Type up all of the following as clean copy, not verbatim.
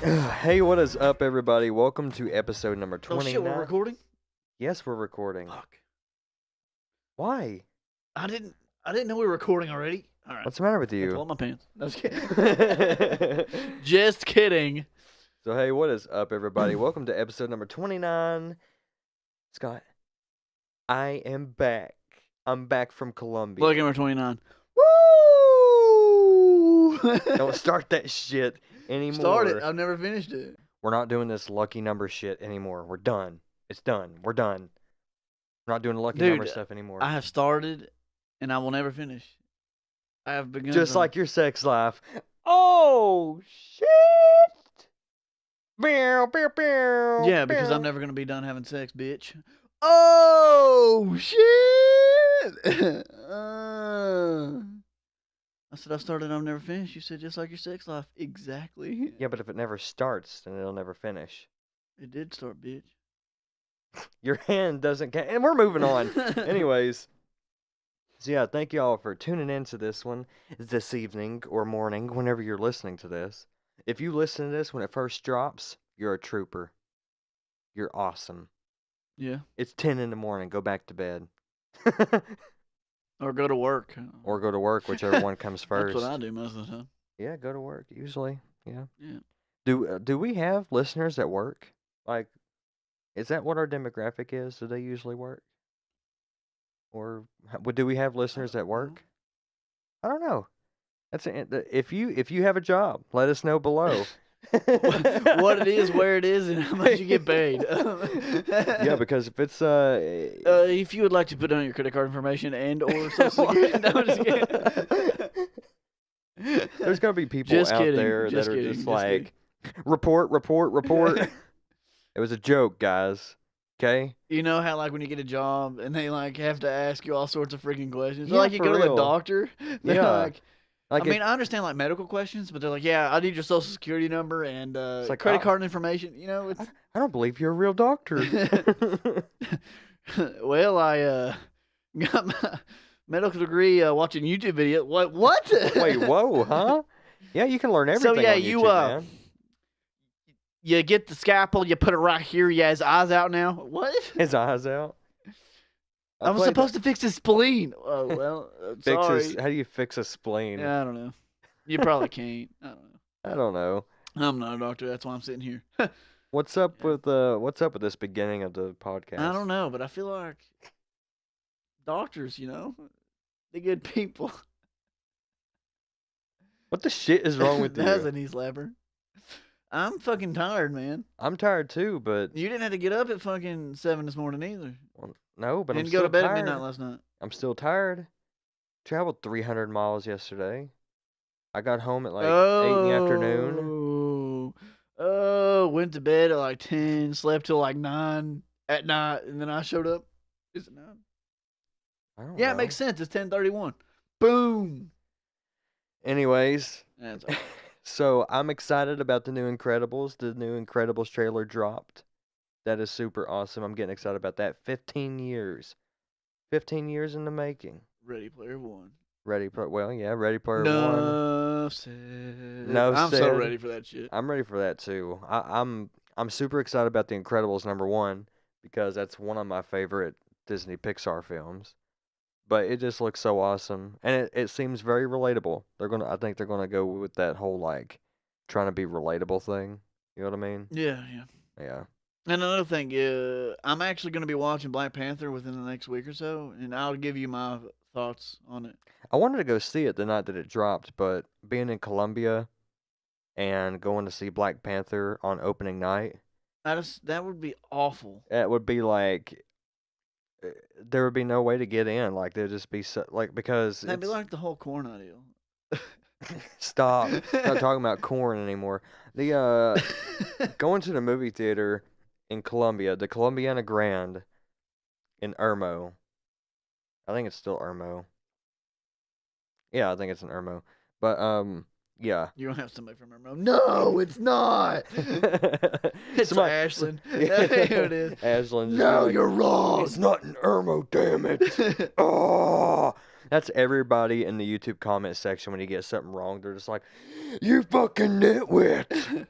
Hey, what is up, everybody? Welcome to episode number Oh 29. shit, we're recording? Yes, we're recording. Fuck. Why? I didn't know we were recording already. Alright. What's the matter with Pull you? up my pants. No, just kidding. Just kidding. So, hey, what is up, everybody? Welcome to episode number 29. Scott, I am back. I'm back from Colombia. Look, number 29. Woo! Don't start that shit anymore. Start it. I've never finished it. We're not doing this lucky number shit anymore. We're done. It's done. We're done. We're not doing the lucky number stuff anymore. I have started, and I will never finish. I have begun. Just like your sex life. Oh, shit! Bow, bow, bow, Yeah, because bow. I'm never going to be done having sex, bitch. Oh, shit! I said I started, I've never finished. You said just like your sex life. Exactly. Yeah, but if it never starts, then it'll never finish. It did start, bitch. Your hand doesn't count. And we're moving on. Anyways. So yeah, thank you all for tuning in to this one this evening or morning, whenever you're listening to this. If you listen to this when it first drops, you're a trooper. You're awesome. Yeah. It's 10 in the morning. Go back to bed. Or go to work. Or go to work, whichever one comes first. That's what I do most of the time. Yeah, go to work, usually. Yeah. Yeah. Do we have listeners at work? Like, is that what our demographic is? Do they usually work? Or do we have listeners at work? I don't know. If you have a job, let us know below. What it is, where it is, and how much you get paid. Yeah, because if it's if you would like to put down your credit card information and or social security, no, I'm just kidding. There's gonna be people Just out kidding, there just that are kidding, just just like, report. It was a joke, guys. Okay. You know how like when you get a job and they like have to ask you all sorts of freaking questions. Yeah, Like you for go to the real. doctor. They're Yeah. like, Like I mean, I understand like medical questions, but they're like, yeah, I need your social security number and like, credit oh. card information. You know, it's I don't believe you're a real doctor. well, I got my medical degree watching YouTube video. What? Wait, whoa, huh? Yeah, you can learn everything. yeah, on you, YouTube, man. You get the scalpel, you put it right here. Yeah, his eyes out now. What? His eyes out. I was supposed to fix his spleen. Oh well, sorry. How do you fix a spleen? Yeah, I don't know. You probably can't. I don't know. I don't know. I'm not a doctor. That's why I'm sitting here. What's up with this beginning of the podcast? I don't know, but I feel like doctors, you know, they're good people. What the shit is wrong with That's you? a knee slapper. I'm fucking tired, man. I'm tired too, but You didn't have to get up at fucking 7 this morning either. no, but Didn't I'm go still to bed tired. at midnight last night. I'm still tired. Traveled 300 miles yesterday. I got home at like 8 in the afternoon. Oh, went to bed at like 10, slept till like 9 at night, and then I showed up. Is it 9? I don't Yeah, know. it makes sense. It's 10:31. Boom. Anyways, That's all. so I'm excited about the new Incredibles. The new Incredibles trailer dropped. That is super awesome. I'm getting excited about that. 15 years. 15 years in the making. Ready Player One. Ready Player One. No said. I'm so said. ready for that shit. I'm ready for that too. I'm super excited about The Incredibles #1 because that's one of my favorite Disney Pixar films. But it just looks so awesome, and it seems very relatable. I think they're gonna go with that whole like trying to be relatable thing. You know what I mean? Yeah. Yeah. And another thing, I'm actually going to be watching Black Panther within the next week or so, and I'll give you my thoughts on it. I wanted to go see it the night that it dropped, but being in Colombia and going to see Black Panther on opening night, That would be awful. it would be like there would be no way to get in. Like there'd just be because That'd be like the whole corn ideal. Stop. Not talking about corn anymore. The going to the movie theater in Colombia, the Colombiana Grand in Irmo. I think it's still Irmo. Yeah, I think it's in Irmo. But yeah. You don't have somebody from Irmo. No, it's not. It's Ashland. There it is. Ashland. No, you're wrong. It's not in Irmo, damn it. Oh, that's everybody in the YouTube comment section when you get something wrong. They're just like, you fucking nitwit.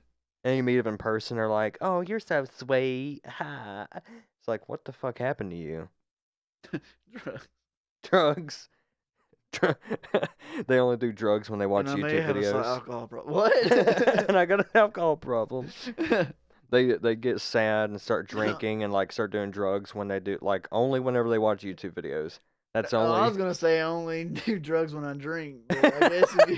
And you meet them in person, they're like, "Oh, you're so sweet." Ha. It's like, what the fuck happened to you? Drugs. They only do drugs when they watch And I may YouTube have a slight videos. alcohol problem. What? And I got an alcohol problem. They get sad and start drinking and like start doing drugs when they do like only whenever they watch YouTube videos. That's Oh, I only. was gonna say I only do drugs when I drink, but I guess if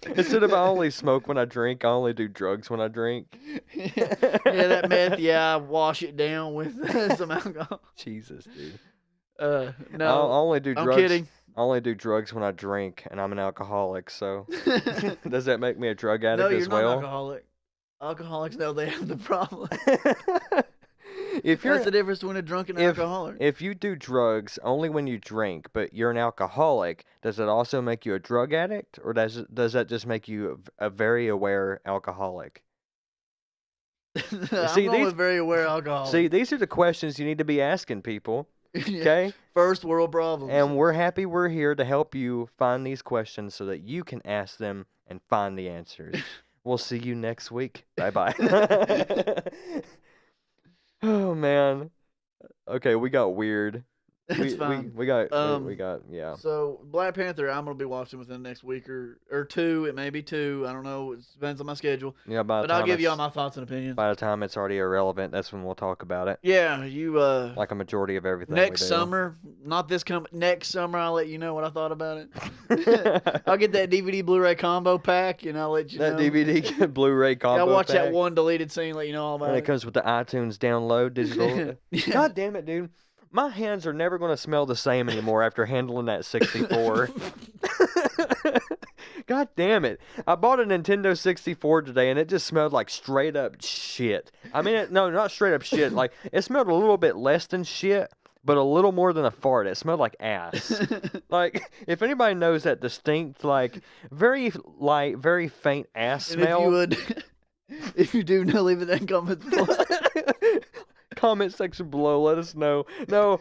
you Instead of I only smoke when I drink, I only do drugs when I drink. yeah, that meth, I wash it down with some alcohol. Jesus, dude. No, I only do I'm drugs. kidding. I only do drugs when I drink, and I'm an alcoholic. So, does that make me a drug addict No, you're as not an well? alcoholic. Alcoholics know they have the problem. If you're That's the difference between a drunk and an alcoholic. if you do drugs only when you drink, but you're an alcoholic, does it also make you a drug addict, or does that just make you a very aware alcoholic? I'm See, going these with very aware alcoholic. see these are the questions you need to be asking people. Yeah. Okay? First world problems. And we're happy we're here to help you find these questions so that you can ask them and find the answers. We'll see you next week. Bye-bye. Oh, man. Okay, we got weird. It's fine. We got yeah. So Black Panther, I'm gonna be watching within the next week or two. It may be two. I don't know. It depends on my schedule. Yeah, But I'll give y'all my thoughts and opinions. by the time it's already irrelevant, that's when we'll talk about it. Yeah, you Like a majority of everything. next we do. summer, not this next summer, I'll let you know what I thought about it. I'll get that DVD Blu-ray combo pack and I'll let you know. That DVD Blu-ray combo. I'll watch pack. that one deleted scene, let you know all about And it. it comes with the iTunes download digital. Yeah. God damn it, dude. My hands are never going to smell the same anymore after handling that 64. God damn it. I bought a Nintendo 64 today and it just smelled like straight up shit. I mean, no, not straight up shit. Like, it smelled a little bit less than shit, but a little more than a fart. It smelled like ass. Like, if anybody knows that distinct, like, very light, very faint ass And smell. if you would, if you do know, leave it in comments below. Comment section below, let us know. No,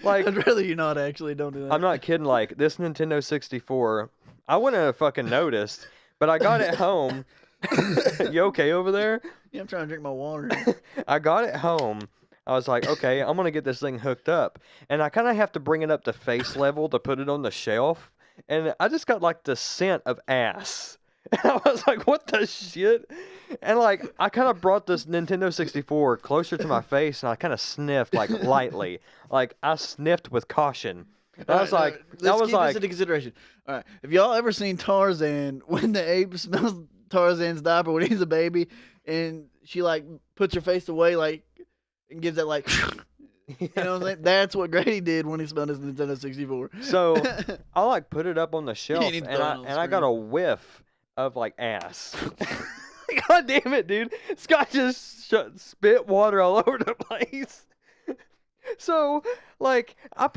like, I'd rather you not actually, don't do that. I'm not kidding. Like, this Nintendo 64, I wouldn't have fucking noticed, but I got it home. You okay over there? Yeah, I'm trying to drink my water. I got it home. I was like, okay, I'm gonna get this thing hooked up, and I kind of have to bring it up to face level to put it on the shelf, and I just got like the scent of ass. And I was like, what the shit? And like, I kind of brought this Nintendo 64 closer to my face, and I kind of sniffed like lightly, like I sniffed with caution. And I was like, let's keep this into consideration. All right, have y'all ever seen Tarzan when the ape smells Tarzan's diaper when he's a baby, and she like puts her face away like and gives that like. You know what I'm saying? That's what Grady did when he smelled his Nintendo 64. So I like put it up on the shelf, need to and throw it on the I got a screen. whiff of like ass. God damn it, dude! Scott just spit water all over the place. So like I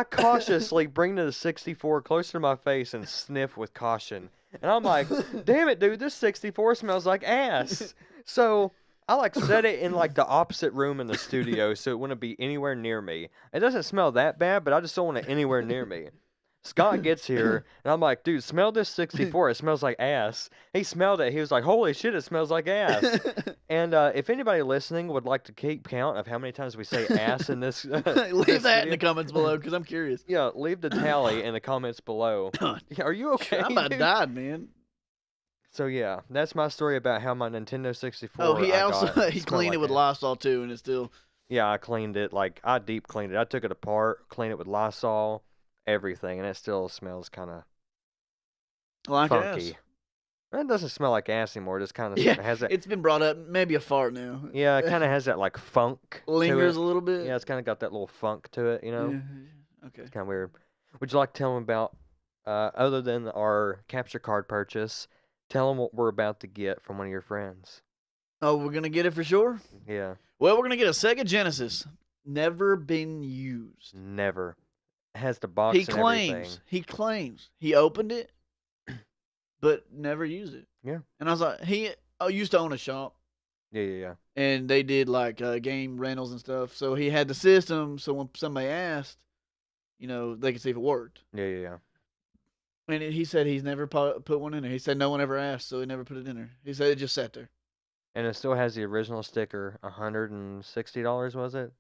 cautiously bring the 64 closer to my face and sniff with caution, and I'm like, damn it, dude! This 64 smells like ass. So I like set it in like the opposite room in the studio so it wouldn't be anywhere near me. It doesn't smell that bad, but I just don't want it anywhere near me. Scott gets here, and I'm like, dude, smell this 64. It smells like ass. He smelled it. He was like, holy shit, it smells like ass. And if anybody listening would like to keep count of how many times we say ass in this, Leave this that in video, the comments below because I'm curious. yeah, leave the tally in the comments below. Yeah, are you okay? I'm about to dude? die, man. So yeah, that's my story about how my Nintendo 64. Oh, he I also got he smelled cleaned it like with ass. Lysol too, and it's still. Yeah, I cleaned it. Like, I deep cleaned it. I took it apart, cleaned it with Lysol, everything, and it still smells kind of Like funky. ass. It doesn't smell like ass anymore. It just kind of Yeah, has that. it's been brought up. Maybe a fart now. Yeah, it kind of has that, like, funk. Lingers to a it. little bit. Yeah, it's kind of got that little funk to it, you know? Yeah. Okay. It's kind of weird. Would you like to tell them about, other than our capture card purchase, tell them what we're about to get from one of your friends? Oh, we're gonna get it for sure. Yeah. Well, we're gonna get a Sega Genesis. Never been used. Never. It has the box He and claims. everything. He claims he opened it, but never used it. Yeah. And I was like, he used to own a shop, Yeah. and they did like game rentals and stuff. So he had the system. So when somebody asked, they could see if it worked. Yeah. And he said he's never put one in there. He said no one ever asked, so he never put it in there. He said it just sat there. And it still has the original sticker. $160 was it?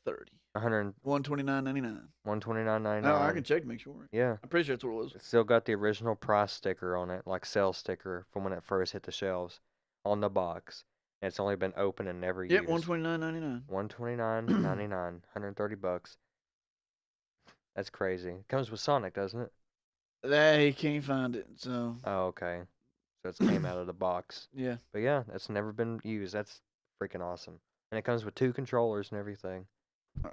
30. 100 $129.99. 129.99. Oh, I can check to make sure. Yeah. I'm pretty sure that's what it was. It's still got the original price sticker on it, like sales sticker from when it first hit the shelves on the box. And it's only been opened and never Yep, used. $129.99. $129.99, $130. That's crazy. It comes with Sonic, doesn't it? He can't find it, so Oh, okay. So it's came out of the box. yeah. But yeah, that's never been used. That's freaking awesome. And it comes with 2 controllers and everything.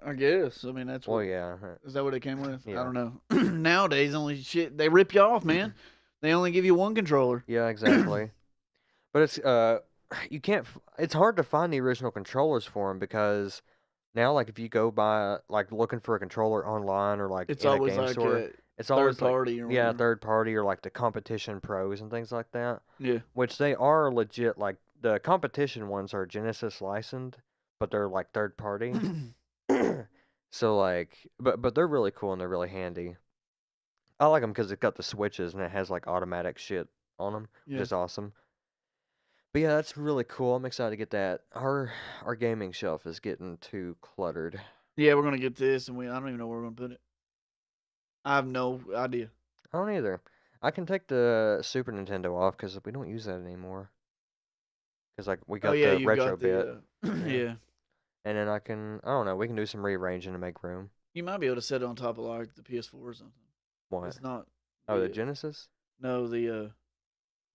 I guess. I mean, that's Well, what. yeah. Is that what it came with? Yeah. I don't know. Nowadays, only shit they rip you off, man. They only give you one controller. Yeah, exactly. But it's you can't. It's hard to find the original controllers for them because now, like, if you go by like looking for a controller online or like It's in a always game like store, a it's third always like party or yeah, whatever. third party or like the competition pros and things like that. Yeah. Which they are legit. Like the competition ones are Genesis licensed, but they're like third party. So like, but they're really cool and they're really handy. I like them because it got the switches and it has like automatic shit on them, which Yeah. is awesome. But yeah, that's really cool. I'm excited to get that. Our gaming shelf is getting too cluttered. Yeah, we're gonna get this, and I don't even know where we're gonna put it. I have no idea. I don't either. I can take the Super Nintendo off because we don't use that anymore. Because like we Oh got yeah, the you've retro got bit, the yeah. and then I don't know. We can do some rearranging to make room. You might be able to set it on top of like the PS4 or something. What? It's not. Oh, the Genesis? No, the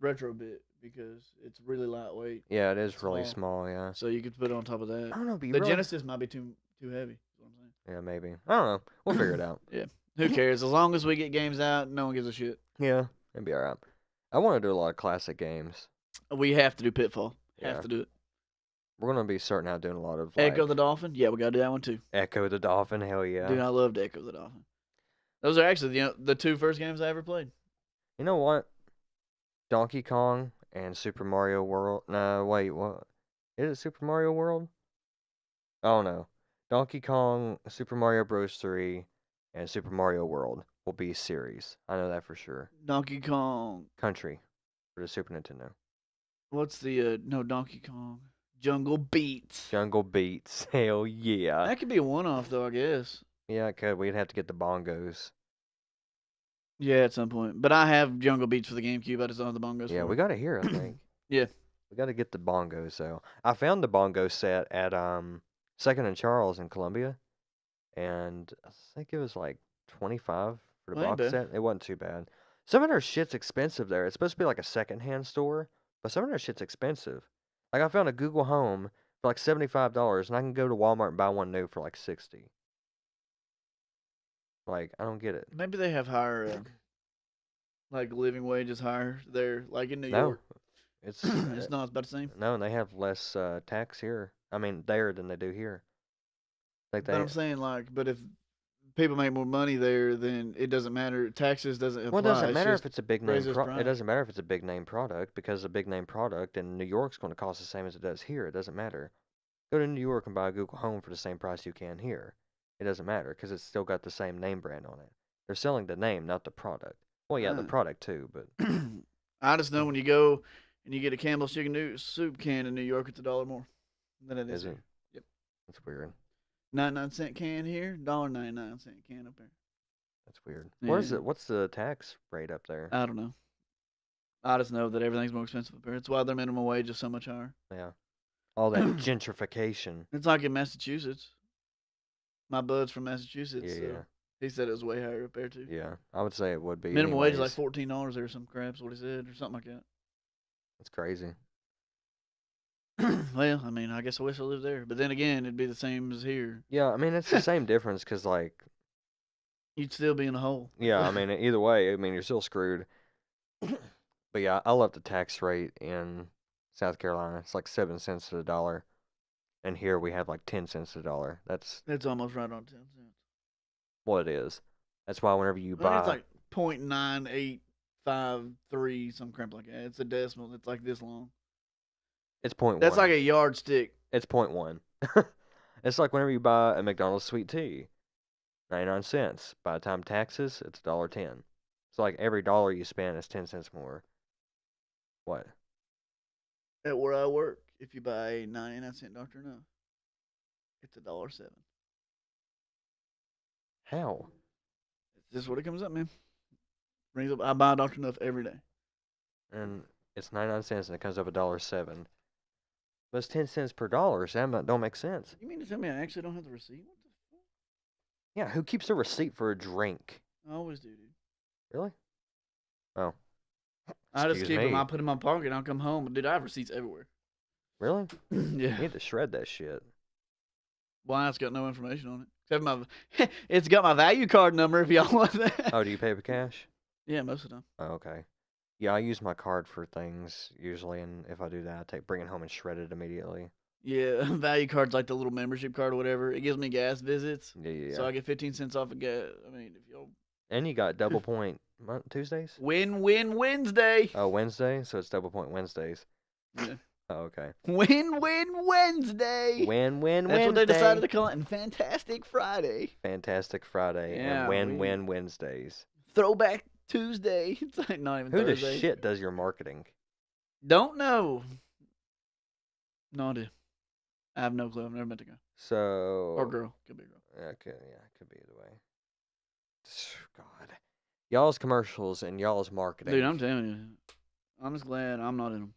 retro bit because it's really lightweight. Yeah, it is really small. Yeah. So you could put it on top of that. I don't know. But you The really... Genesis might be too heavy. Is what I'm saying. Yeah, maybe. I don't know. We'll figure it out. Yeah. Who cares? As long as we get games out, no one gives a shit. Yeah, it'd be alright. I want to do a lot of classic games. We have to do Pitfall. Yeah. Have to do it. We're gonna be starting out doing a lot of like, Echo the Dolphin. Yeah, we gotta do that one too. Echo the Dolphin. Hell yeah. Dude, I loved Echo the Dolphin. Those are actually the 2 first games I ever played. You know what? Donkey Kong and Super Mario World. No, wait, what? Is it Super Mario World? Oh no. Donkey Kong, Super Mario Bros. 3, and Super Mario World will be series. I know that for sure. Donkey Kong. Country for the Super Nintendo. What's the no Donkey Kong? Jungle Beats. Jungle Beats. Hell yeah. That could be a one-off though, I guess. Yeah, it could. We'd have to get the bongos. Yeah, at some point. But I have Jungle Beats for the GameCube. I just don't have the bongos. Yeah, for we it. got it here, I think. Yeah. We got to get the bongos though. I found the bongo set at Second and Charles in Columbia, and I think it was like 25 for the Well, ain't box bad. set. It wasn't too bad. Some of their shit's expensive there. It's supposed to be like a secondhand store, but some of their shit's expensive. Like I found a Google Home for like $75, and I can go to Walmart and buy one new for like 60. Like I don't get it. Maybe they have higher, like living wages higher there, like in New No, York. it's It's not about the same. no, and they have less tax here. I mean, there than they do here. Like But I'm saying but if people make more money there, then it doesn't matter. Taxes doesn't apply. Well, it doesn't It's matter just if it's a big name. raises It price. doesn't matter if it's a big name product because a big name product in New York's going to cost the same as it does here. It doesn't matter. Go to New York and buy a Google Home for the same price you can here. It doesn't matter because it's still got the same name brand on it. They're selling the name, not the product. Well, yeah, the product too, but I just know when you go and you get a Campbell's chicken soup can in New York, it's $1 more than it is is it? here. Yep. That's weird. 99-cent can here, $1.99 can up there. That's weird. What is Yeah. it? What's the tax rate up there? I don't know. I just know that everything's more expensive up there. It's why their minimum wage is so much higher. Yeah, all that gentrification. It's like in Massachusetts. My bud's from Massachusetts. Yeah, so yeah, he said it was way higher up there too. yeah. I would say it would be. Minimum wage is like anyways. $14 or some crap. Is what he said, or something like that. That's crazy. Well, I mean, I guess I wish I lived there, but then again, it'd be the same as here. Yeah, I mean it's the same difference because like You'd still be in a hole. yeah, I mean either way, I mean you're still screwed. But yeah, I love the tax rate in South Carolina. It's like 7 cents to the dollar, and here we have like 10 cents to the dollar. That's It's almost right on 10 cents. what it is. That's why whenever you I think buy, it's like 0.9853, some crap like that. It's a decimal. It's like this long. it's 0.1. That's like a yardstick. It's 0.1. It's like whenever you buy a McDonald's sweet tea, 99 cents. By the time taxes, it's $1.10. So like every dollar you spend is 10 cents more. What? At where I work, if you buy a 99-cent Dr. No, it's $1.07. How? It's just what it comes up, man. Brings up. I buy Dr. Nuff every day. And it's 99 cents and it comes up $1.07. But it's 10 cents per dollar, so that don't make sense. You mean to tell me I actually don't have the receipt? What the fuck? Yeah, who keeps a receipt for a drink? I always do, dude. Really? Oh. I just Excuse keep them. me. I put them in my pocket and I'll come home. Dude, I have receipts everywhere. Really? Yeah. You need to shred that shit. Why? It's got no information on it. Except my, it's got my value card number if y'all want that. Oh, do you pay with cash? Yeah, most of the time. Oh, okay. Yeah, I use my card for things usually, and if I do that, bring it home and shred it immediately. Yeah, value card's like the little membership card or whatever. It gives me gas visits. Yeah. So I get 15 cents off of gas. I mean, if y'all. And you got double point Tuesdays? Win Wednesday. Oh, Wednesday? So it's double point Wednesdays. Yeah. Oh, okay. Win Wednesday. Win Wednesday. That's what they decided to call it. And Fantastic Friday. Fantastic Friday. Yeah, and win Wednesdays. Throwback Tuesday. It's like not even Who Thursday. the shit does your marketing? Don't know. No idea. I have no clue. I've never met the guy. So. Or girl. Could be a girl. Yeah, it could be either way. God. Y'all's commercials and y'all's marketing. Dude, I'm telling you. I'm just glad I'm not in them.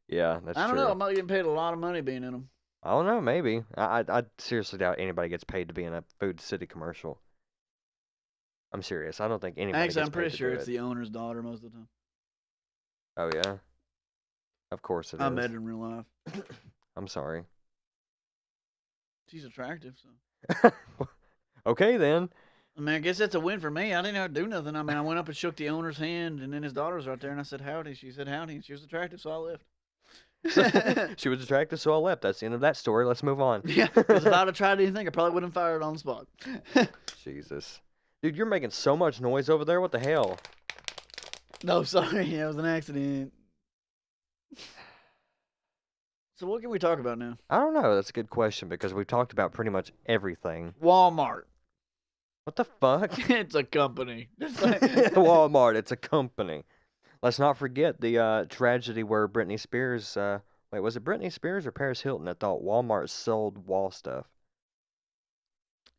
Yeah, that's true. I don't know. I'm not getting paid a lot of money being in them. I don't know, maybe. I seriously doubt anybody gets paid to be in a Food City commercial. I'm serious. I don't think anybody Actually, gets I'm paid pretty to sure do it's it. the owner's daughter most of the time. Oh, yeah? Of course it I is. met her in real life. I'm sorry. She's attractive, so. Okay, then. I mean, I guess that's a win for me. I didn't have to do nothing. I mean, I went up and shook the owner's hand, and then his daughter was right there, and I said, howdy. She said, howdy, and she was attractive, so I left. She was attractive, so I left. That's the end of that story. Let's move on. Yeah, because if I'd have tried anything, I probably wouldn't have fired on the spot. Jesus. Dude, you're making so much noise over there. What the hell? No, sorry. It was an accident. So what can we talk about now? I don't know. That's a good question because we've talked about pretty much everything. Walmart. What the fuck? It's a company. Walmart. It's a company. Let's not forget the tragedy where Britney Spears. Wait, was it Britney Spears or Paris Hilton that thought Walmart sold wall stuff?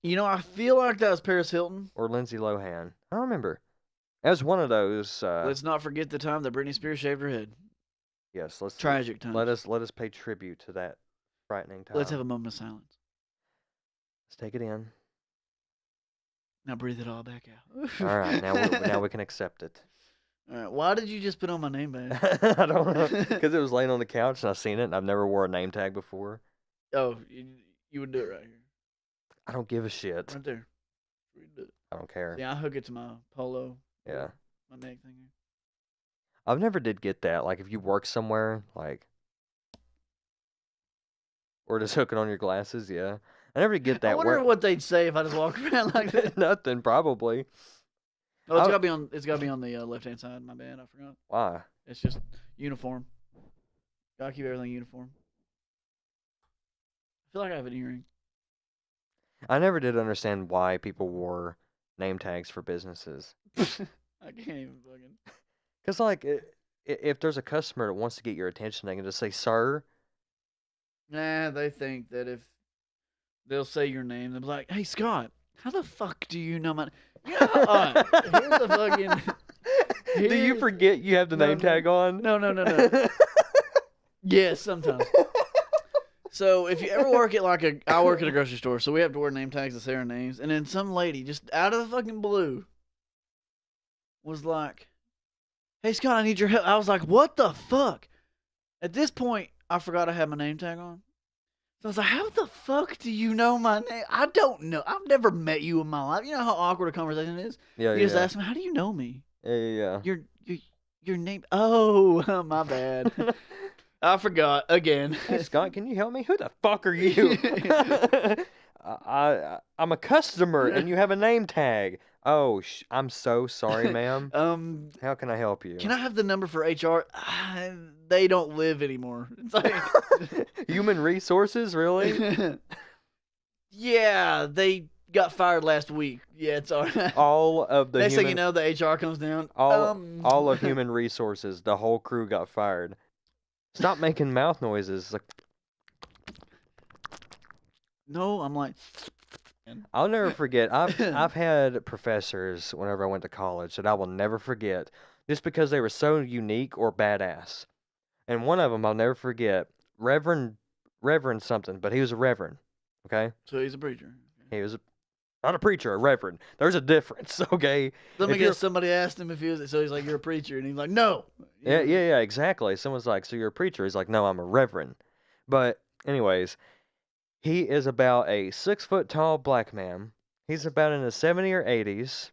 You know, I feel like that was Paris Hilton. Or Lindsay Lohan? I don't remember. It was one of those. Let's not forget the time that Britney Spears shaved her head. Yes, let's Tragic time. let us pay tribute to that frightening time. Let's have a moment of silence. Let's take it in. Now breathe it all back out. All right, now we can accept it. All right. Why did you just put on my name badge? I don't know, because it was laying on the couch and I seen it and I've never wore a name tag before. Oh, you would do it right here. I don't give a shit. Right there. You do it. I don't care. Yeah, I hook it to my polo. Yeah. My neck thing here. I've never did get that. Like if you work somewhere, like, or just hook it on your glasses. Yeah, I never did get that. I wonder what they'd say if I just walked around like that. Nothing, probably. Oh, it's gotta be on. It's gotta be on the left hand side. My bad, I forgot. Why? It's just uniform. Gotta keep everything uniform. I feel like I have an earring. I never did understand why people wore name tags for businesses. I can't even fucking. Cause like, if there's a customer that wants to get your attention, they can just say, "Sir." Nah, they think that if they'll say your name, they'll be like, "Hey, Scott, how the fuck do you know my?" Yeah, all right, here's the fucking. Do you forget you have the name tag on? No. Yes, sometimes. So if you ever work at I work at a grocery store, so we have to wear name tags to say our names, and then some lady just out of the fucking blue was like, "Hey Scott, I need your help." I was like, "What the fuck?" At this point, I forgot I had my name tag on. So I was like, "How the fuck do you know my name? I don't know. I've never met you in my life. You know how awkward a conversation is? Yeah, You just ask me, how do you know me? Yeah. Your name? Oh, my bad. I forgot again." Hey Scott, can you help me? Who the fuck are you? I'm a customer and you have a name tag. Oh, I'm so sorry, ma'am. How can I help you? Can I have the number for HR? They don't live anymore. It's like Human resources, really? yeah, they got fired last week. Yeah, it's all right. All of the Next thing you know, the HR comes down. all of human resources, the whole crew got fired. Stop making mouth noises. Like, No, I'm like. I'll never forget. I've had professors whenever I went to college that I will never forget, just because they were so unique or badass. And one of them I'll never forget, Reverend something, but he was a reverend. Okay, So he's a preacher. he was not a preacher, a reverend. There's a difference. Okay, Let me if you're guess. Somebody asked him if he was. So he's like, "You're a preacher," and he's like, "No." yeah, yeah, yeah, exactly. Someone's like, "So you're a preacher?" He's like, "No, I'm a reverend." But anyways, he is about a 6 foot tall black man. He's about in his 70s or 80s,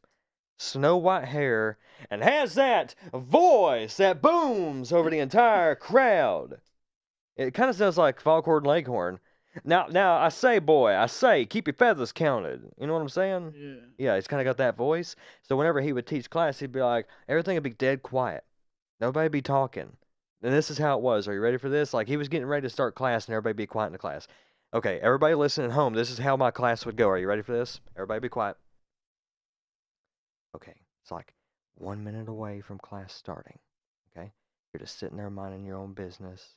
snow white hair, and has that voice that booms over the entire crowd. It kind of sounds like Foghorn Leghorn. Now, I say, boy, I say, keep your feathers counted. You know what I'm saying? Yeah. Yeah, he's kind of got that voice. So whenever he would teach class, he'd be like, everything would be dead quiet. Nobody be talking. And this is how it was. Are you ready for this? Like, he was getting ready to start class, and everybody be quiet in the class. Okay, everybody listen at home. This is how my class would go. Are you ready for this? Everybody be quiet. Okay, it's like 1 minute away from class starting. Okay, you're just sitting there minding your own business.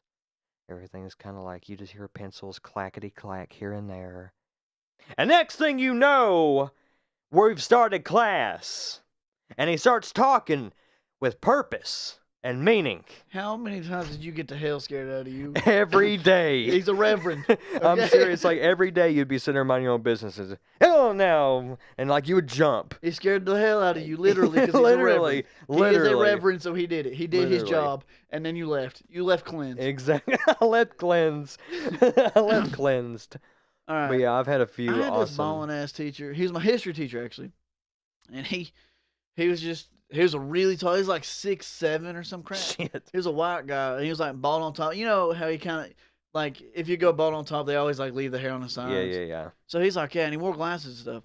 Everything is kind of like you just hear pencils clackety clack here and there. And next thing you know, we've started class. And he starts talking with purpose and meaning. How many times did you get the hell scared out of you? Every day. He's a reverend. I'm okay? serious. Like every day you'd be sitting there minding your own business. And, hello now. And like you would jump. He scared the hell out of you, literally, because he's Literally, a reverend. He is a literally. reverend, so he did it. He did his Literally. job, and then you left. You left cleansed. Exactly. I left cleansed. I left cleansed. All right. But yeah, I've had a few I had this awesome. balling ass teacher. He was my history teacher, actually, and he was a really tall. He was like 6'7" or some crap. Shit. He was a white guy, and he was like bald on top. You know how he kind of like if you go bald on top, they always like leave the hair on the sides. Yeah, yeah, yeah. So he's like, yeah, and he wore glasses and stuff.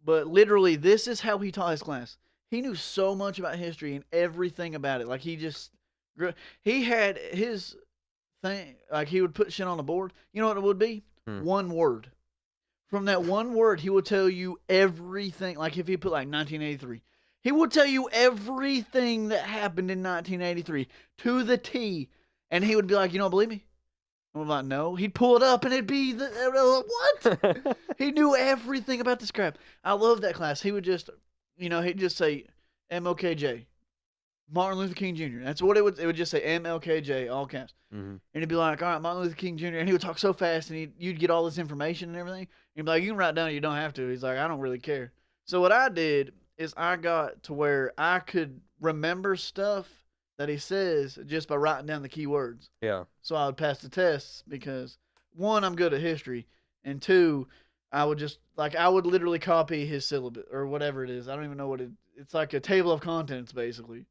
But literally, this is how he taught his class. He knew so much about history and everything about it. Like he had his thing. Like he would put shit on the board. You know what it would be? One word. From that one word, he would tell you everything. Like if he put like 1983, he would tell you everything that happened in 1983 to the T. And he would be like, you don't believe me? I'm like, no. He'd pull it up and it'd be what? He knew everything about this crap. I love that class. He would just, he'd just say MLKJ, Martin Luther King Jr. That's what it would just say MLKJ, all caps. Mm-hmm. And he'd be like, all right, Martin Luther King Jr. And he would talk so fast and you'd get all this information and everything. And he'd be like, you can write down, you don't have to. He's like, I don't really care. So what I did is I got to where I could remember stuff that he says just by writing down the key words. Yeah. So I would pass the tests because, one, I'm good at history, and two, I would literally copy his syllabus or whatever it is. I don't even know what it's like a table of contents, basically.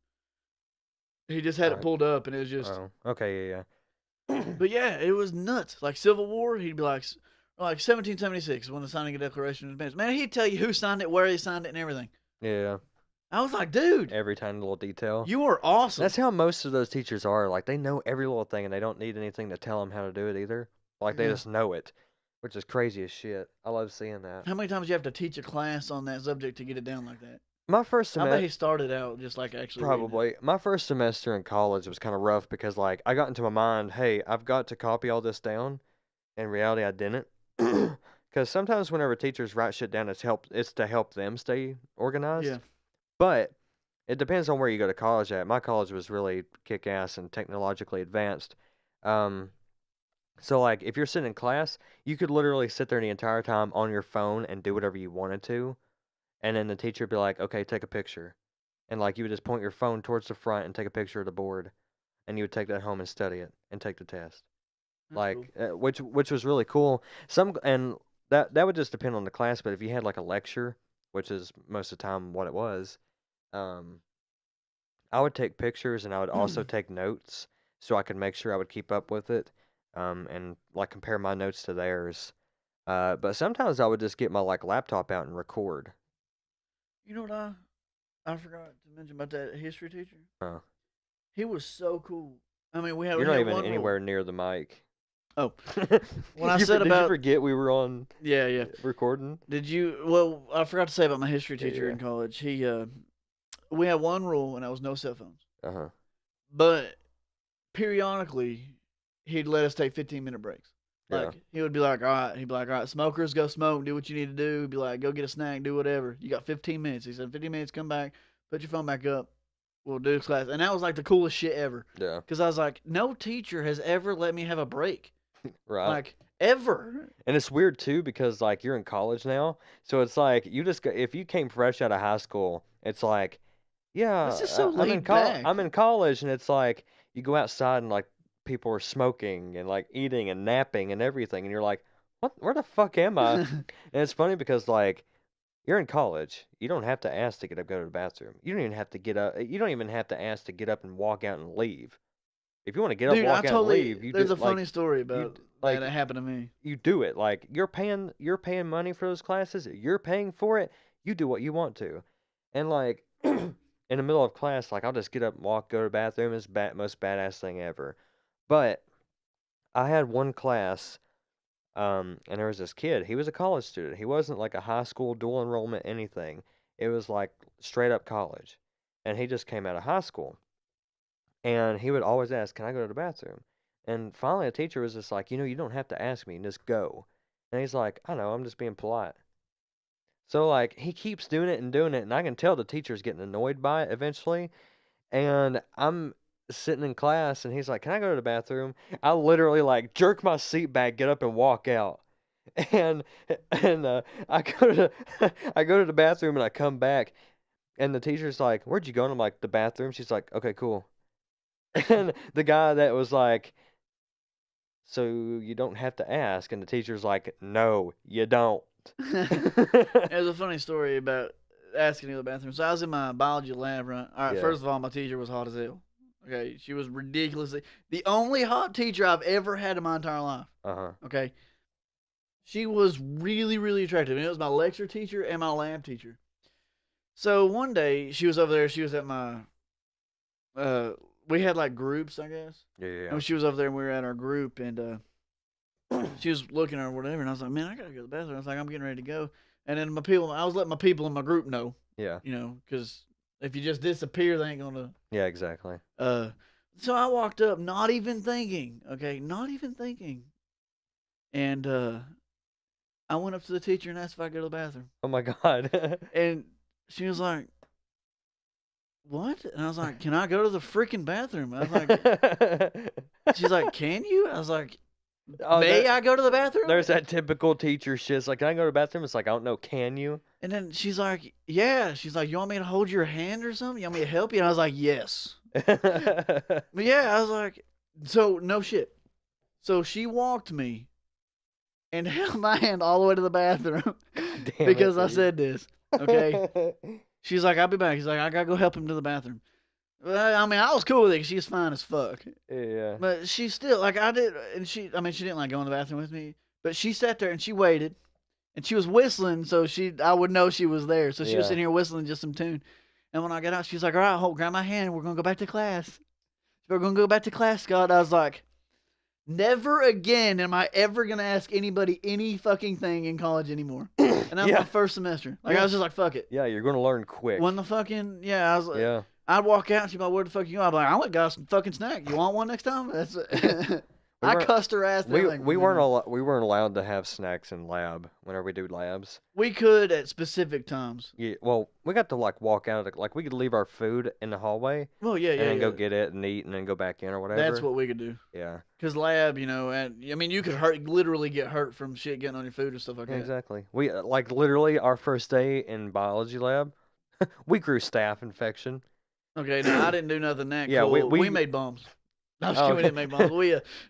He just had it pulled up, and it was just. Oh, okay, yeah. But yeah, it was nuts. Like Civil War, he'd be like 1776 when the signing of the Declaration of Independence. Man, he'd tell you who signed it, where he signed it, and everything. Yeah. I was like, dude. Every tiny little detail. You were awesome. That's how most of those teachers are. Like, they know every little thing, and they don't need anything to tell them how to do it either. Like, they just know it, which is crazy as shit. I love seeing that. How many times do you have to teach a class on that subject to get it down like that? My first semester. I bet he started out just like actually. Probably. My first semester in college was kind of rough because, like, I got into my mind, hey, I've got to copy all this down. In reality, I didn't. Because sometimes whenever teachers write shit down, it's to help them stay organized. Yeah. But it depends on where you go to college at. My college was really kick-ass and technologically advanced. So, like, if you're sitting in class, you could literally sit there the entire time on your phone and do whatever you wanted to. And then the teacher would be like, okay, take a picture. And, like, you would just point your phone towards the front and take a picture of the board. And you would take that home and study it and take the test. That's Like, cool. which was really cool. And that would just depend on the class. But if you had, like, a lecture, which is most of the time what it was, I would take pictures and I would also take notes so I could make sure I would keep up with it, and like compare my notes to theirs. But sometimes I would just get my like laptop out and record. You know what I forgot to mention about that history teacher? Huh. He was so cool. I mean, we had. You're we not had even one anywhere near the mic. Oh, When I did said you about forget we were on yeah. recording? Did you? Well, I forgot to say about my history teacher Yeah. in college. We had one rule, and that was no cell phones. Uh-huh. But periodically, he'd let us take 15-minute breaks. Yeah. Like he would be like, all right. He'd be like, all right, smokers, go smoke, do what you need to do. He'd be like, go get a snack, do whatever. You got 15 minutes. He said, 15 minutes, come back, put your phone back up. We'll do this class. And that was like the coolest shit ever. Yeah. Because I was like, no teacher has ever let me have a break. Right. Like, ever. And it's weird too because like you're in college now, so it's like you just if you came fresh out of high school, it's like, yeah, It's just so I'm in laid back. I'm in college, and it's like you go outside and like people are smoking and like eating and napping and everything, and you're like, what? Where the fuck am I? And it's funny because like you're in college, you don't have to ask to get up, go to the bathroom. You don't even have to get up. You don't even have to ask to get up and walk out and leave. If you want to get up, Dude, I walk out, and totally. leave, you There's do a funny like story you about like that happened to me. you do it. Like you're paying money for those classes. You're paying for it. You do what you want to, and like in the middle of class, like I'll just get up and walk, go to the bathroom. It's the most badass thing ever. But I had one class, and there was this kid. He was a college student. He wasn't like a high school dual enrollment anything. It was like straight up college, and he just came out of high school. And he would always ask, "Can I go to the bathroom?" And finally, a teacher was just like, you don't have to ask me, just go. And he's like, "I know, I'm just being polite." So like he keeps doing it, and I can tell the teacher's getting annoyed by it eventually. And I'm sitting in class, and he's like, "Can I go to the bathroom?" I literally like jerk my seat back, get up, and walk out. And I go to I go to the bathroom, and I come back, and the teacher's like, "Where'd you go?" And I'm like, "The bathroom." She's like, "Okay, cool." And the guy that was like, "So you don't have to ask," and the teacher's like, "No, you don't." There's a funny story about asking to go to the bathroom. So I was in my biology lab, right? All right, Yeah. first of all, my teacher was hot as hell. Okay, she was ridiculously the only hot teacher I've ever had in my entire life. Uh-huh. Okay, she was really, really attractive, and it was my lecture teacher and my lab teacher. So one day she was over there. She was at my we had like groups, I guess. Yeah. And she was over there, and we were at our group, and she was looking or whatever, and I was like, man, I gotta go to the bathroom. I was like, I'm getting ready to go. And then I was letting my people in my group know, Yeah. because if you just disappear, they ain't gonna. Yeah, exactly. So I walked up, not even thinking, okay, not even thinking, and I went up to the teacher and asked if I could go to the bathroom, Oh my God. and she was like, "What?" And I was like, "Can I go to the freaking bathroom?" I was like, she's like, "Can you?" I was like, Oh, "May I go to the bathroom?" there's that typical teacher shit. It's like, "Can I go to the bathroom?" It's like, "I don't know, can you?" And then she's like, "Yeah." She's like, "You want me to hold your hand or something? You want me to help you?" And I was like, "Yes." But yeah, I was like, so no shit. So she walked me and held my hand all the way to the bathroom Damn because it, I dude. said this. Okay. She's like, "I'll be back." He's like, "I gotta go help him to the bathroom." Well, I mean, I was cool with it 'cause she's fine as fuck. Yeah. But she still, like, I did, and she didn't like going to the bathroom with me, but she sat there and she waited, and she was whistling, so I would know she was there. So she was Yeah. sitting here whistling just some tune. And when I got out, she's like, "All right, hold, grab my hand. We're gonna go back to class. We're gonna go back to class, Scott." I was like, never again am I ever gonna ask anybody any fucking thing in college anymore. And that was Yeah. my first semester. Like I was just like, fuck it. Yeah, you're gonna learn quick. When the fucking I was like, Yeah. I'd walk out and she'd be like, "Where the fuck you going?" I'd be like, "I went got some fucking snack. You want one next time?" That's I weren't- cussed her ass. We everything. we weren't allowed to have snacks in lab whenever we do labs. We could at specific times. Yeah, well, we got to like walk out of like we could leave our food in the hallway Well, yeah, and then yeah. go get it and eat and then go back in or whatever. That's what we could do. Yeah. Cause lab, and I mean, you could literally get hurt from shit getting on your food and stuff like Yeah, that. exactly. We like literally our first day in biology lab, we grew staph infection. Okay, now I didn't do nothing that Yeah, cool. we- We made bombs. No, I'm just Oh, kidding, we okay. didn't make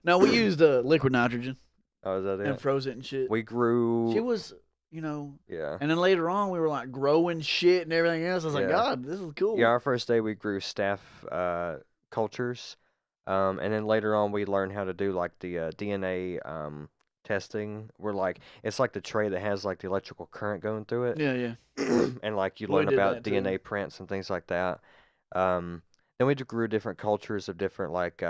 bombs. We used liquid nitrogen Oh, is that and it? froze it and shit. We grew. She was, Yeah. and then later on we were like growing shit and everything else. I was like, Yeah. God, this is cool. Yeah, our first day we grew staph cultures, and then later on we learned how to do like the DNA testing. We're like it's like the tray that has like the electrical current going through it. Yeah, yeah. And like you We learn did about that, too. DNA prints and things like that. Then we grew different cultures of different like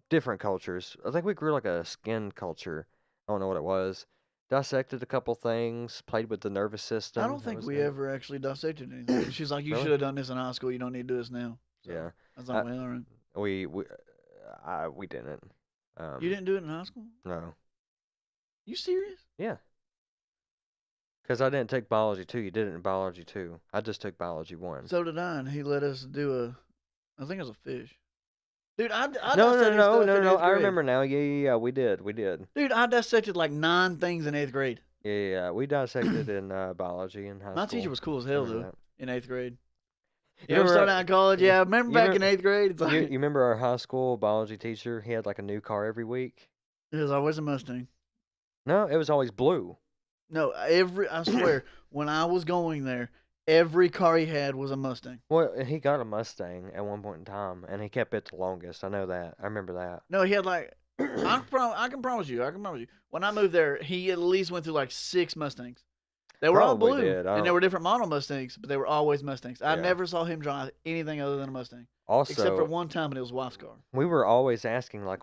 different cultures. I think we grew like a skin culture. I don't know what it was. Dissected a couple things. Played with the nervous system. I don't That think was we it. ever actually dissected anything. She's like, "You Really? should have done this in high school. You don't need to do this now." So, Yeah. I was like, "Well, all right." We didn't. You didn't do it in high school? No. You serious? Yeah. Because I didn't take biology 2. You did it in biology 2. I just took biology 1. So did I, and he let us do I think it was a fish. Dude, I No, no, dissected no, stuff no, in no. 8th I grade. remember now. Yeah, yeah, yeah. We did. We did. Dude, I dissected like 9 things in 8th grade. Yeah, yeah, yeah. We dissected in biology in high My school. teacher was cool as I hell, remember though, that. in 8th grade. You You ever remember? started out in college? Yeah, I remember You back remember? in 8th grade. It's like, You remember our high school biology teacher? He had like a new car every week. it was always a Mustang. No, it was always blue. No, I swear, when I was going there, every car he had was a Mustang. Well, he got a Mustang at one point in time, and he kept it the longest. I know that. I remember that. No, he had like, I can promise you, when I moved there, he at least went through like 6 Mustangs. They were all Probably blue, did. I and they don't. were different model Mustangs, but they were always Mustangs. I Yeah. never saw him drive anything other than a Mustang, except for Also, one time, and it was wife's car. we were always asking like,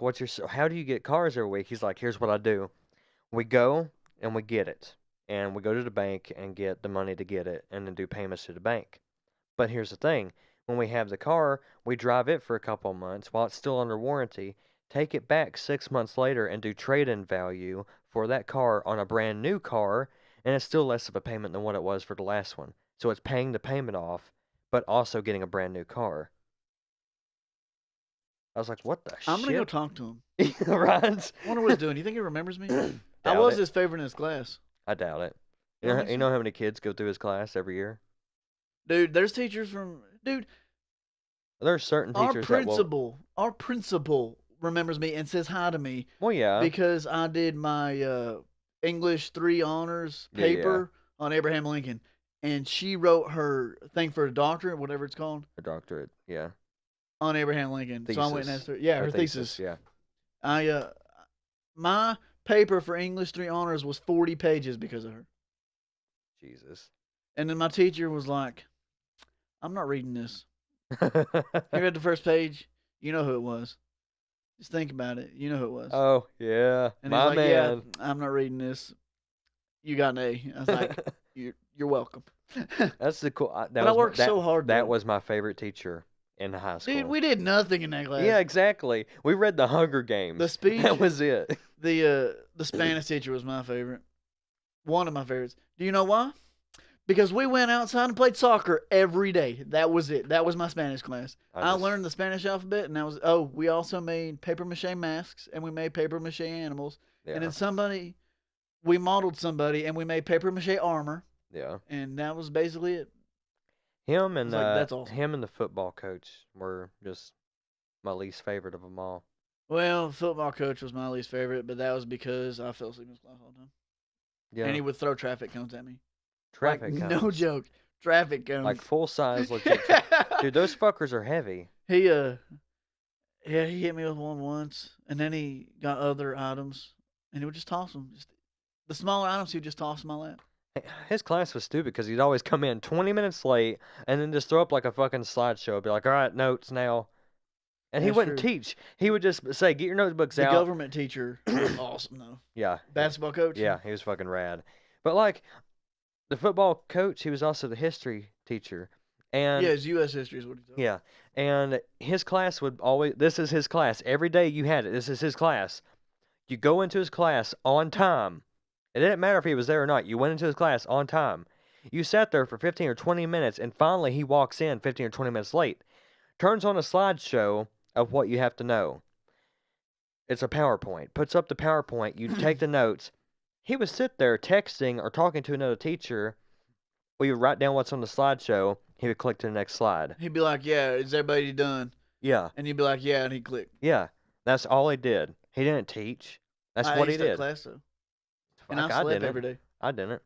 how do you get cars every week?" He's like, "Here's what I do. We go and we get it, and we go to the bank and get the money to get it, and then do payments to the bank. But here's the thing: when we have the car, we drive it for a couple of months while it's still under warranty, take it back 6 months later, and do trade-in value for that car on a brand new car, and it's still less of a payment than what it was for the last one. So it's paying the payment off, but also getting a brand new car." I was like, "What the I'm gonna go shit?" talk to him. Right? I wonder what he's doing. You think he remembers me? I Doubt was it. his favorite in his class. I doubt it. You don't think You so? know how many kids go through his class every year? Dude, there's teachers from dude. There are certain Our teachers that will. principal remembers me and says hi to me Well, yeah. because I did my English 3 honors Yeah, yeah. paper on Abraham Lincoln, and she wrote her thing for a doctorate, whatever it's called, A doctorate. Yeah. on Abraham Lincoln. So I went and Thesis. asked her. Yeah, Or her thesis. Yeah. My paper for English 3 honors was 40 pages because of her. Jesus. And then my teacher was like, "I'm not reading this. You read the first page. You know who it was. Just think about it. You know who it was." Oh, yeah. And My he's like, man. "Yeah, I'm not reading this. You got an A." I was like, "You're welcome." That's the cool. But I worked so hard, That though. was my favorite teacher in high school. Dude, we did nothing in that class. Yeah, exactly. We read the Hunger Games. The speech. That was it. The Spanish teacher was my favorite. One of my favorites. Do you know why? Because we went outside and played soccer every day. That was it. That was my Spanish class. I learned the Spanish alphabet, and that was. Oh, we also made paper mache masks, and we made paper mache animals. Yeah. And then we modeled somebody, and we made paper mache armor, Yeah. and that was basically it. Him and that's awesome. him and the football coach were just my least favorite of them all. Well, football coach was my least favorite, but that was because I fell asleep in his class all the time. Yeah. And he would throw traffic cones at me. Traffic like, cones. No joke. Traffic cones. Like full size legit. Dude, those fuckers are heavy. He he hit me with one once, and then he got other items, and he would just toss them. Just the smaller items, he would just toss in my lap. His class was stupid because he'd always come in 20 minutes late and then just throw up like a fucking slideshow. Be like, "All right, notes now." And he That's wouldn't true. teach. He would just say, "Get your notebooks The out." government teacher was awesome though. Yeah. Basketball coach. Yeah, he was fucking rad. But like the football coach, he was also the history teacher. And Yeah, his U.S. history is what he taught. yeah. And his class would always, this is his class. Every day you had it. This is his class. You go into his class on time. It didn't matter if he was there or not. You went into his class on time. You sat there for 15 or 20 minutes, and finally he walks in 15 or 20 minutes late. Turns on a slideshow of what you have to know. It's a PowerPoint. Puts up the PowerPoint. You take the notes. He would sit there texting or talking to another teacher. We would write down what's on the slideshow. He would click to the next slide. He'd be like, "Yeah, is everybody done?" Yeah. And you'd be like, "Yeah," and he'd click. Yeah. That's all he did. He didn't teach. That's I what he aced that did. class though, and Fuck, I slept didn't. every day. I didn't.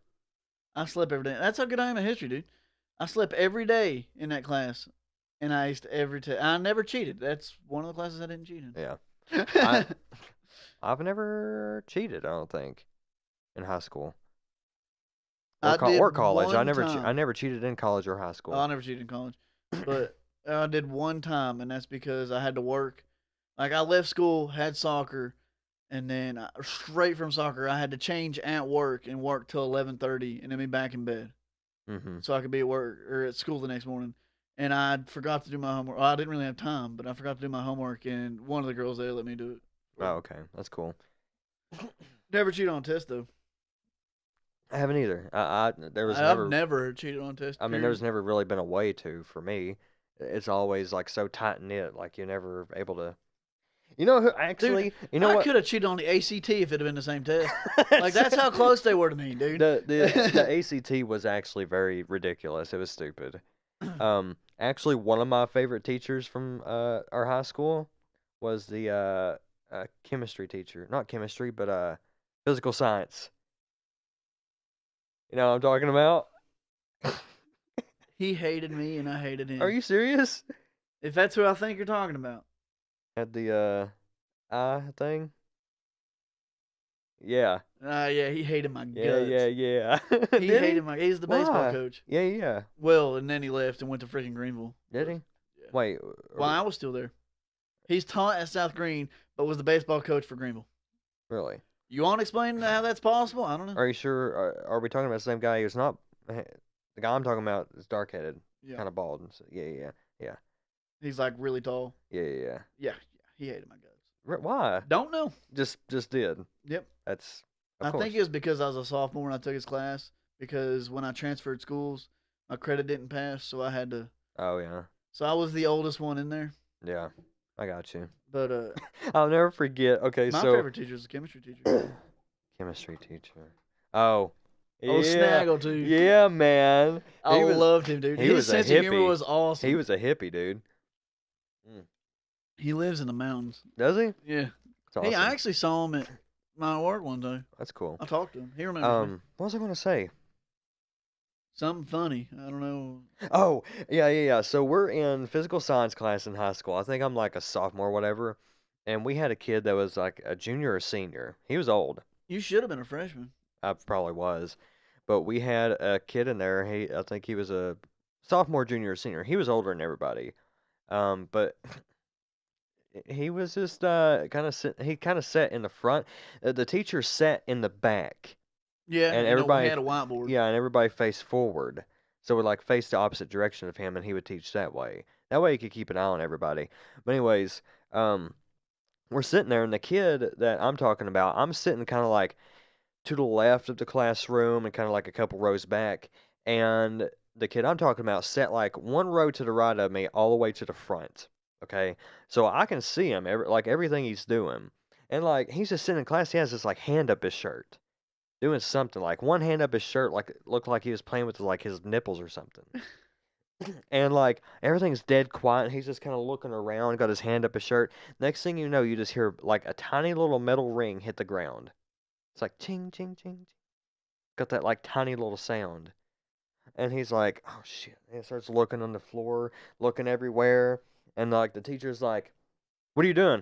I slept every day. That's how good I am at history, dude. I slept every day in that class, and I aced every test. I never cheated. That's one of the classes I didn't cheat in. Yeah. I've never cheated, I don't think, in high school. Or college. I never cheated in college or high school. Oh, I never cheated in college, but I did one time, and that's because I had to work. Like I left school, had soccer, and then straight from soccer, I had to change at work and work till 11:30, and then be back in bed, Mm-hmm. so I could be at work or at school the next morning. And I forgot to do my homework. Well, I didn't really have time, but I forgot to do my homework, and one of the girls there let me do it. Oh, okay. That's cool. Never cheated on a test though. I haven't either. There was I've never. never cheated on a test. I mean, there's never really been a way to for me. It's always like so tight knit. Like you're never able to. You know who actually? Dude, you know I what? could have cheated on the ACT if it had been the same test. Like that's how close they were to me, dude. The ACT was actually very ridiculous. It was stupid. Actually, one of my favorite teachers from our high school was the chemistry teacher. Not chemistry, but physical science. You know what I'm talking about? He hated me and I hated him. Are you serious? If that's who I think you're talking about. Had the eye thing? Yeah. Yeah, he hated my Yeah, guts. yeah. He Did hated my. He's the baseball Why? coach. Yeah. Well, and then he left and went to freaking Greenville. Did he? Yeah. Wait. While I was still there. He's taught at South Green, but was the baseball coach for Greenville. Really? You want to explain how that's possible? I don't know. Are you sure? Are we talking about the same guy? Who's not the guy I'm talking about is dark headed, Yeah. kind of bald. And so, yeah. He's like really tall. Yeah. Yeah, he hated my guts. Why? Don't know. Just did. Yep. That's. I think it was because I was a sophomore and I took his class. Because when I transferred schools, my credit didn't pass, so I had to. Oh yeah. So I was the oldest one in there. Yeah, I got you. But I'll never forget. Okay, my so favorite teacher was a chemistry teacher. chemistry teacher. Oh. Oh, Yeah. Snaggletooth. Yeah, man. I was- loved him, dude. he His was a sense of humor hippie. was awesome. He was a hippie, dude. He lives in the mountains. Does he? Yeah. That's awesome. Hey, I actually saw him at my work one day. That's cool. I talked to him. He remembers me. What was I going to say? Something funny. I don't know. Oh, yeah. So we're in physical science class in high school. I think I'm like a sophomore, whatever. And we had a kid that was like a junior or senior. He was old. You should have been a freshman. I probably was. But we had a kid in there. I think he was a sophomore, junior, or senior. He was older than everybody. But he was just kind of sat in the front. The teacher sat in the back. Yeah, And we everybody- had a whiteboard. Yeah, and everybody faced forward. So it would like face the opposite direction of him, and he would teach that way. That way he could keep an eye on everybody. But anyways, we're sitting there, and the kid that I'm talking about, I'm sitting kind of like to the left of the classroom and kind of like a couple rows back. And the kid I'm talking about sat like one row to the right of me, all the way to the front. Okay, so I can see him, everything he's doing, and like he's just sitting in class. He has this like hand up his shirt, doing something, like one hand up his shirt, like it looked like he was playing with like his nipples or something. And like everything's dead quiet, and he's just kind of looking around, got his hand up his shirt. Next thing you know, you just hear like a tiny little metal ring hit the ground. It's like ching ching ching. Got that like tiny little sound. And he's like, oh shit. And he starts looking on the floor, looking everywhere. And like the teacher's like, what are you doing?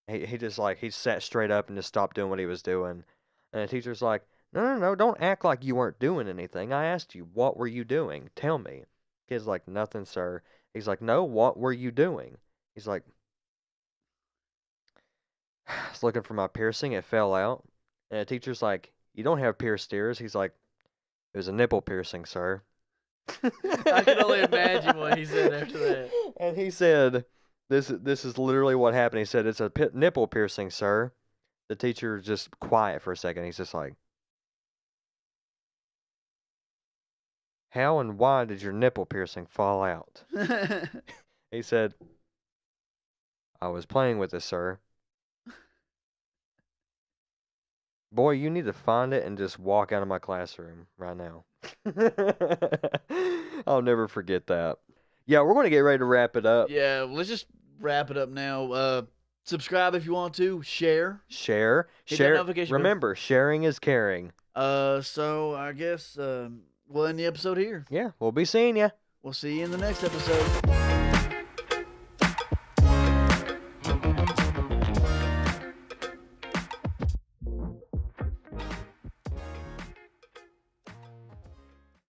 He just like, he sat straight up and just stopped doing what he was doing. And the teacher's like, no, don't act like you weren't doing anything. I asked you, what were you doing? Tell me. Kid's like, nothing, sir. He's like, no, what were you doing? He's like, I was looking for my piercing. It fell out. And the teacher's like, you don't have pierced ears. He's like, it was a nipple piercing, sir. I can only imagine what he said after that. And he said, this is literally what happened. He said, it's a nipple piercing, sir. The teacher was just quiet for a second. He's just like, how and why did your nipple piercing fall out? He said, I was playing with it, sir. Boy, you need to find it and just walk out of my classroom right now. I'll never forget that. Yeah, we're going to get ready to wrap it up. Yeah, let's just wrap it up now. Subscribe if you want to. Share. Share. Hit that notification bell. Remember, sharing is caring. So I guess we'll end the episode here. Yeah, we'll be seeing ya. We'll see you in the next episode.